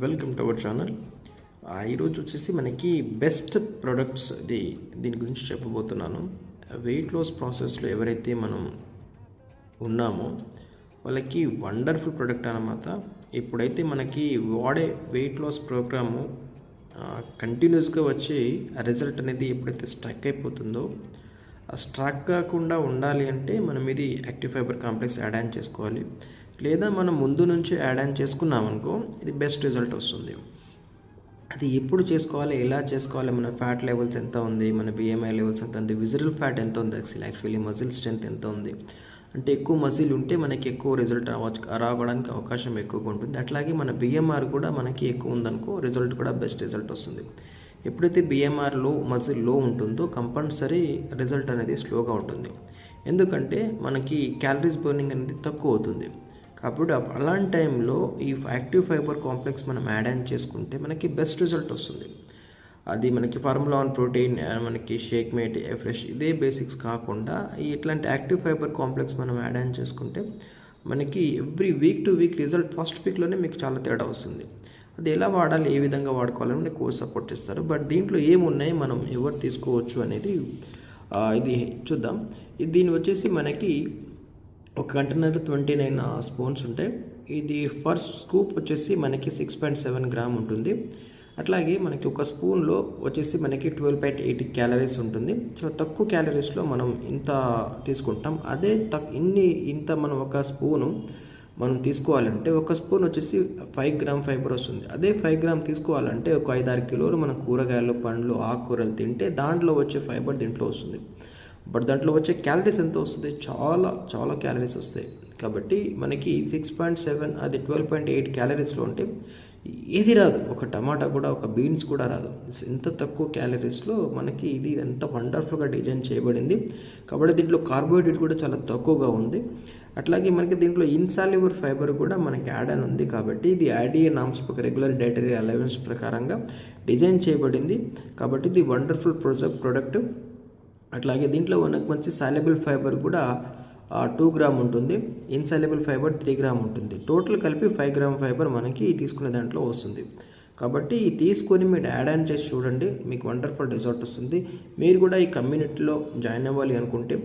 Welcome to our channel. ఈరోజు వచ్చేసి మనకి బెస్ట్ ప్రొడక్ట్స్ దీని గురించి చెప్పబోతున్నాను. వెయిట్ లాస్ ప్రాసెస్లో ఎవరైతే మనం ఉన్నామో వాళ్ళకి వండర్ఫుల్ ప్రొడక్ట్ అన్నమాట. ఇప్పుడైతే మనకి వాడే వెయిట్ లాస్ ప్రోగ్రాము కంటిన్యూస్గా వచ్చి ఆ రిజల్ట్ అనేది ఎప్పుడైతే స్ట్రక్ అయిపోతుందో, ఆ స్ట్రక్ కాకుండా ఉండాలి అంటే మనం ఇది active fibre complex add on చేసుకోవాలి. లేదా మనం ముందు నుంచి యాడ్ ఆన్ చేసుకున్నామనుకో ఇది బెస్ట్ రిజల్ట్ వస్తుంది. అది ఎప్పుడు చేసుకోవాలి, ఎలా చేసుకోవాలి, మన ఫ్యాట్ లెవెల్స్ ఎంత ఉంది, మన బిఎంఐ లెవెల్స్ ఎంత ఉంది, విజరల్ ఫ్యాట్ ఎంత ఉంది, యాక్చువల్లీ మజిల్ స్ట్రెంత్ ఎంత ఉంది, అంటే ఎక్కువ మజిల్ ఉంటే మనకి ఎక్కువ రిజల్ట్ రావడానికి అవకాశం ఎక్కువగా ఉంటుంది. అట్లాగే మన బిఎంఆర్ కూడా మనకి ఎక్కువ ఉందనుకో రిజల్ట్ కూడా బెస్ట్ రిజల్ట్ వస్తుంది. ఎప్పుడైతే బిఎంఆర్ మజిల్ లో ఉంటుందో కంపల్సరీ రిజల్ట్ అనేది స్లోగా ఉంటుంది. ఎందుకంటే మనకి క్యాలరీస్ బర్నింగ్ అనేది తక్కువ అవుతుంది. కాబట్టి అలాంటి టైంలో ఈ యాక్టివ్ ఫైబర్ కాంప్లెక్స్ మనం యాడ్ ఆన్ చేసుకుంటే మనకి బెస్ట్ రిజల్ట్ వస్తుంది. అది మనకి ఫార్ములా 1 ప్రోటీన్, మనకి షేక్ మేట్, ఫ్రెష్ ఇదే బేసిక్స్ కాకుండా ఇట్లాంటి యాక్టివ్ ఫైబర్ కాంప్లెక్స్ మనం యాడ్ ఆన్ చేసుకుంటే మనకి every week to week result first వీక్లోనే మీకు చాలా తేడా వస్తుంది. అది ఎలా వాడాలి, ఏ విధంగా వాడుకోవాలని నేను కోర్స్ సపోర్ట్ చేస్తారు. బట్ దీంట్లో ఏమున్నాయి, మనం ఎవరు తీసుకోవచ్చు అనేది ఇది చూద్దాం. దీని వచ్చేసి మనకి ఒక కంటైనర్ 29 స్పూన్స్ ఉంటాయి. ఇది ఫస్ట్ స్కూప్ వచ్చేసి మనకి 6.7 గ్రామ్ ఉంటుంది. అట్లాగే మనకి ఒక స్పూన్లో వచ్చేసి మనకి 12.8 క్యాలరీస్ ఉంటుంది. చాలా తక్కువ క్యాలరీస్లో మనం ఇంత తీసుకుంటాం. అదే ఇంత మనం ఒక స్పూను మనం తీసుకోవాలంటే ఒక స్పూన్ వచ్చేసి 5 గ్రామ్ ఫైబర్ వస్తుంది. అదే 5 గ్రామ్ తీసుకోవాలంటే ఒక 5-6 కిలోలు మన కూరగాయలు, పండ్లు, ఆకుకూరలు తింటే దాంట్లో వచ్చే ఫైబర్ దీంట్లో వస్తుంది. బట్ దాంట్లో వచ్చే క్యాలరీస్ ఎంత వస్తుంది, చాలా చాలా క్యాలరీస్ వస్తాయి. కాబట్టి మనకి 6.7 అది 12.8 క్యాలరీస్లో ఉంటే ఏది రాదు. ఒక టమాటా కూడా, ఒక బీన్స్ కూడా రాదు. ఎంత తక్కువ క్యాలరీస్లో మనకి ఇది ఎంత వండర్ఫుల్గా డిజైన్ చేయబడింది. కాబట్టి దీంట్లో కార్బోహైడ్రేట్ కూడా చాలా తక్కువగా ఉంది. అట్లాగే మనకి దీంట్లో ఇన్సాల్యుబుల్ ఫైబర్ కూడా మనకి యాడ్ అని ఉంది. కాబట్టి ఇది IDA norms regular dietary allowance ప్రకారంగా డిజైన్ చేయబడింది. కాబట్టి ఇది వండర్ఫుల్ ప్రొడక్ట్. అట్లాగే దీంట్లో మనకు మంచి సాల్యుబుల్ ఫైబర్ కూడా 2 గ్రామ్ ఉంటుంది. ఇన్సాల్యుబుల్ ఫైబర్ 3 గ్రామ్ ఉంటుంది. టోటల్ కలిపి 5 గ్రామ్ ఫైబర్ మనకి తీసుకునే దాంట్లో వస్తుంది. కాబట్టి తీసుకొని మీరు యాడ్ ఆన్ చేసి చూడండి, మీకు వండర్ఫుల్ రిజల్ట్ వస్తుంది. మీరు కూడా ఈ కమ్యూనిటీలో జాయిన్ అవ్వాలి అనుకుంటే,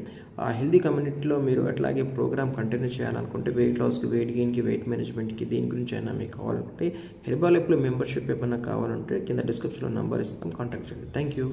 ఆ హెల్దీ కమ్యూనిటీలో మీరు అట్లాగే ప్రోగ్రామ్ కంటిన్యూ చేయాలనుకుంటే, వెయిట్ లాస్కి, వెయిట్ గెయిన్కి, వెయిట్ మేనేజ్మెంట్కి, దీని గురించి అయినా మీకు కావాలంటే, హెర్బాలైఫ్లో మెంబర్షిప్ ఏమైనా కావాలంటే కింద డిస్క్రిప్షన్లో నెంబర్ ఇస్తాం, కాంటాక్ట్ చేయండి. Thank you.